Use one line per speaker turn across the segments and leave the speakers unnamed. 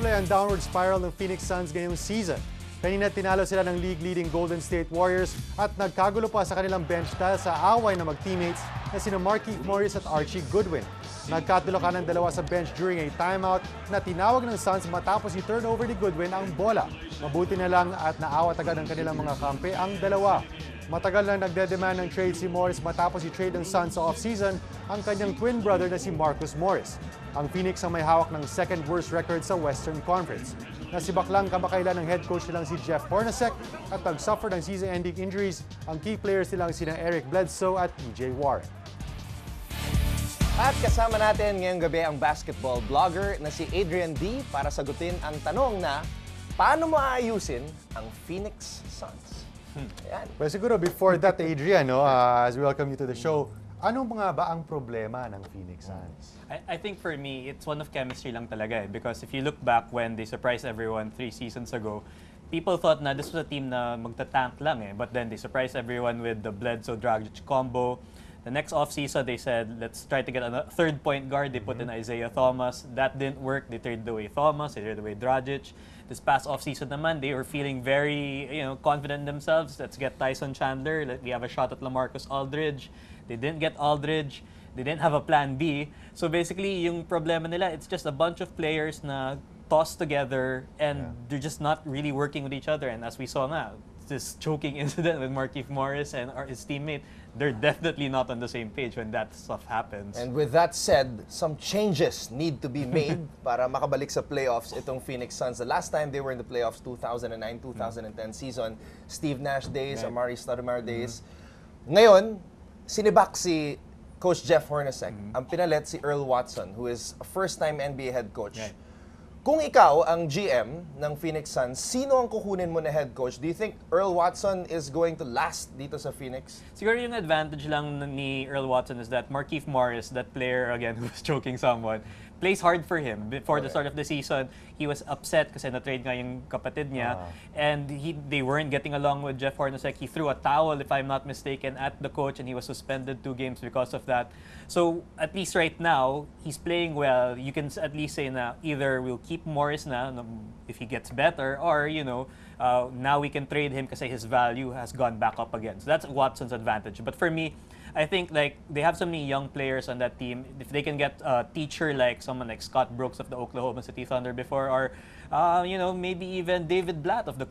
Patuloy ang downward spiral ng Phoenix Suns ngayong season. Kanina tinalo sila ng league-leading Golden State Warriors at nagkagulo pa sa kanilang bench dahil sa away ng mag-teammates na sina Markieff Morris at Archie Goodwin. Nagkatulokan ng dalawa sa bench during a timeout na tinawag ng Suns matapos i-turnover ni Goodwin ang bola. Mabuti na lang at naawat agad ng kanilang mga kampe ang dalawa. Matagal na nagde-demand ng trade si Morris matapos i-trade ng Suns sa off-season ang kanyang twin brother na si Marcus Morris. Ang Phoenix ang may hawak ng second worst record sa Western Conference. Nasibak lang kamakailan ng head coach nilang si Jeff Hornacek at nag-suffer ng season-ending injuries ang key players nilang sina Eric Bledsoe at PJ Warren.
At kasama natin ngayong gabi ang basketball blogger na si Adrian Dy para sagutin ang tanong na paano maayusin ang Phoenix Suns?
Ayan. Well, siguro before that, Adrian, as we welcome you to the show, anong mga ba ang problema ng Phoenix Suns?
I think for me, it's one of chemistry lang talaga eh. Because if you look back when they surprised everyone 3 seasons ago, people thought na this was a team na magta-tank lang eh. But then they surprised everyone with the Bledsoe-Dragic combo. The next offseason, they said, let's try to get a third point guard. They put in Isaiah Thomas. That didn't work. They traded away Thomas. They traded away Dragic. This past offseason naman, they were feeling very confident in themselves. Let's get Tyson Chandler. We have a shot at LaMarcus Aldridge. They didn't get Aldridge. They didn't have a plan B. So basically, yung problema nila, it's just a bunch of players na tossed together and they're just not really working with each other. And as we saw now, this choking incident with Markieff Morris and his teammate, they're definitely not on the same page when that stuff happens.
And with that said, some changes need to be made para makabalik sa playoffs itong Phoenix Suns. The last time they were in the playoffs, 2009-2010 season, Steve Nash days, Amari Stoudemire days. Ngayon, sinibak si Coach Jeff Hornacek. Ang pinalit si Earl Watson, who is a first-time NBA head coach. Kung ikaw ang GM ng Phoenix Suns, sino ang kukunin mo na head coach? Do you think Earl Watson is going to last dito sa Phoenix?
Siguro yung advantage lang ni Earl Watson is that Markieff Morris, that player again who was choking someone, plays hard for him. Before the start of the season, he was upset kasi na-trade nga yung kapatid niya. And they weren't getting along with Jeff Hornacek. He threw a towel, if I'm not mistaken, at the coach and he was suspended 2 games because of that. So at least right now, he's playing well. You can at least say na either we'll keep Morris na if he gets better or, now we can trade him kasi his value has gone back up again. So that's Watson's advantage. But for me, I think they have so many young players on that team. If they can get a teacher like someone like Scott Brooks of the Oklahoma City Thunder before, or maybe even David Blatt of the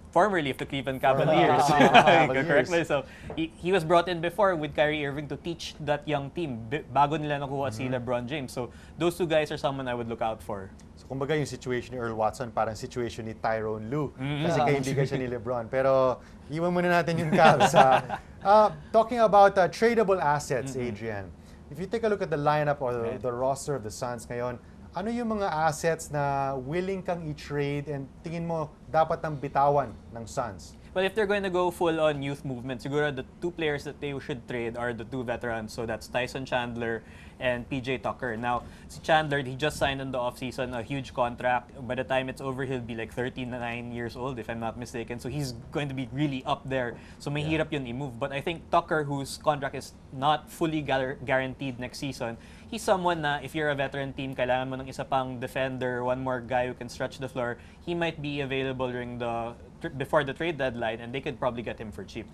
formerly of the Cleveland Cavaliers. Correct me. So he was brought in before with Kyrie Irving to teach that young team bago nila nakuha si LeBron James. So those 2 guys are someone I would look out for.
So kumbaga yung situation ni Earl Watson parang situation ni Tyrone Lue kasi kaibigan siya ni LeBron. Pero iwan muna natin yung Cavs. Talking about tradable assets, Adrian. If you take a look at the lineup or the roster of the Suns ngayon, ano yung mga assets na willing kang i-trade and tingin mo dapat nang bitawan ng Suns?
Well, if they're going to go full-on youth movement, siguro the 2 players that they should trade are the 2 veterans. So that's Tyson Chandler and PJ Tucker. Now, si Chandler, he just signed in the offseason a huge contract. By the time it's over, he'll be like 39 years old, if I'm not mistaken. So he's going to be really up there. So mahirap yun i-move. But I think Tucker, whose contract is not fully guaranteed next season, he's someone na if you're a veteran team, kailangan mo ng isa pang defender, one more guy who can stretch the floor, he might be available before the trade deadline and they could probably get him for cheap.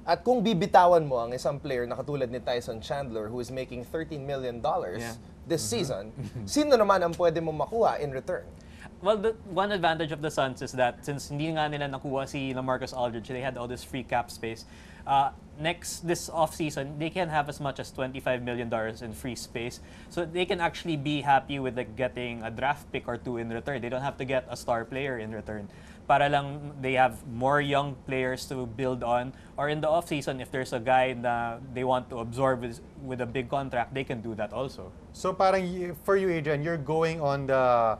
At kung bibitawan mo ang isang player na katulad ni Tyson Chandler who is making $13 million this season, sino naman ang pwede mo makuha in return?
Well, the one advantage of the Suns is that since hindi nga nila nakuha si LaMarcus Aldridge, they had all this free cap space. This offseason, they can have as much as $25 million in free space. So they can actually be happy with getting a draft pick or 2 in return. They don't have to get a star player in return. Para lang they have more young players to build on. Or in the offseason, if there's a guy na they want to absorb with a big contract, they can do that also.
So parang for you, Adrian, you're going on the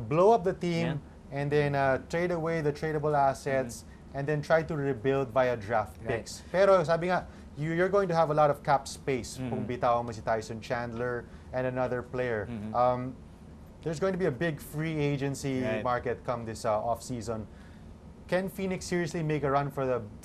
blow up the team and then trade away the tradable assets and then try to rebuild via draft picks. Pero sabi nga, you're going to have a lot of cap space kung bitawan mo si Tyson Chandler and another player. There's going to be a big free agency market come this off-season. Can Phoenix seriously make a run for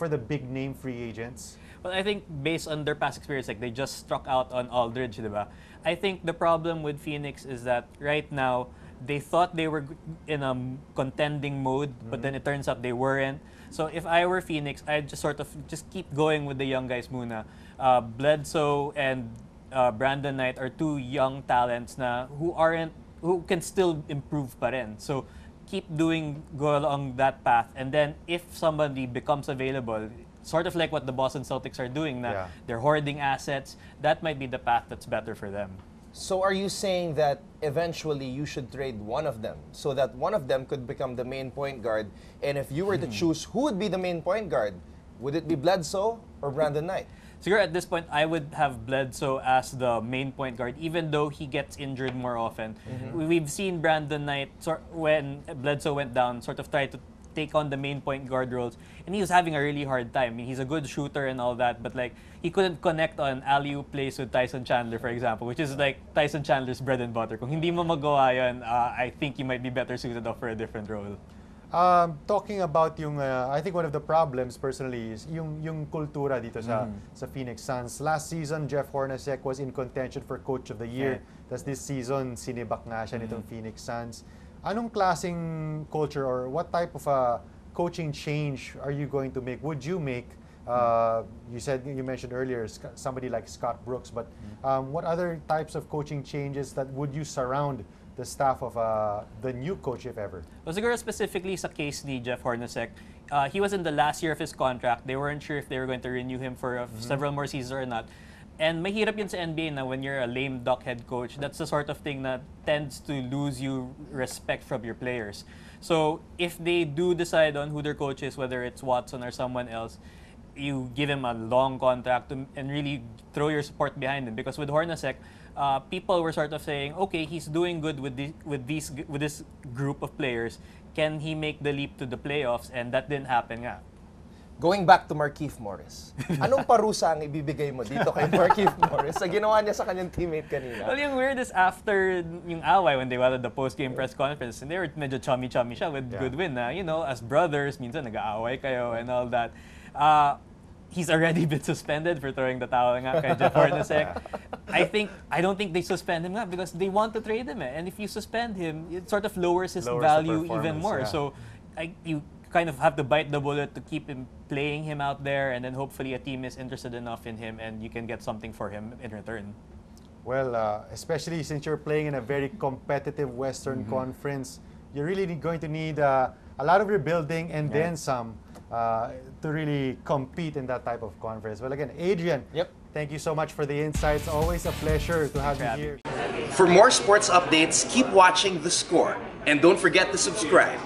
the big name free agents?
Well, I think based on their past experience, like they just struck out on Aldridge, diba? I think the problem with Phoenix is that right now they thought they were in a contending mode, but then it turns out they weren't. So if I were Phoenix, I'd just sort of just keep going with the young guys muna. Bledsoe and Brandon Knight are two young talents na who can still improve pa rin. So go along that path, and then if somebody becomes available, sort of like what the Boston Celtics are doing na, they're hoarding assets, that might be the path that's better for them.
So are you saying that eventually you should trade one of them so that one of them could become the main point guard? And if you were to choose who would be the main point guard, would it be Bledsoe or Brandon Knight?
So at this point, I would have Bledsoe as the main point guard, even though he gets injured more often. We've seen Brandon Knight, when Bledsoe went down, sort of try to take on the main point guard roles, and he was having a really hard time. I mean, he's a good shooter and all that, but like he couldn't connect on alley-oop plays with Tyson Chandler, for example, which is like Tyson Chandler's bread and butter. Kung hindi mo magawa yun, I think you might be better suited off for a different role.
Talking about yung, I think one of the problems personally is yung kultura dito sa Phoenix Suns. Last season, Jeff Hornacek was in contention for Coach of the Year. Tapos this season, sinibak nga siya nitong Phoenix Suns. Anong klaseng culture or what type of coaching change are you going to make? Would you make? You mentioned earlier somebody like Scott Brooks, but what other types of coaching changes that would you surround the staff of the new coach, if ever?
Well, siguro specifically sa case ni Jeff Hornacek, he was in the last year of his contract. They weren't sure if they were going to renew him for several more seasons or not. And mahirap yun sa NBA na when you're a lame duck head coach, that's the sort of thing that tends to lose you respect from your players. So if they do decide on who their coach is, whether it's Watson or someone else, you give him a long contract and really throw your support behind him. Because with Hornacek, people were sort of saying, okay, he's doing good with this group of players. Can he make the leap to the playoffs? And that didn't happen nga.
Going back to Markieff Morris, anong parusa ang ibibigay mo dito kay Markieff Morris sa ginawa niya sa kanyang teammate kanina?
Well, yung weird is after yung away, when they had the post-game press conference, and they were medyo chummy-chummy siya with Goodwin na, as brothers, minsan nag-aaway kayo and all that. He's already been suspended for throwing the towel nga kay Jeff Hornacek. I don't think they suspend him nga because they want to trade him. And if you suspend him, it sort of lowers his value even more. So you kind of have to bite the bullet to keep him playing him out there, and then hopefully a team is interested enough in him and you can get something for him in return.
Well, especially since you're playing in a very competitive Western Conference, you're really going to need a lot of rebuilding and then some to really compete in that type of conference. Well, again, Adrian, thank you so much for the insights. Always a pleasure to have you here.
For more sports updates, keep watching The Score. And don't forget to subscribe.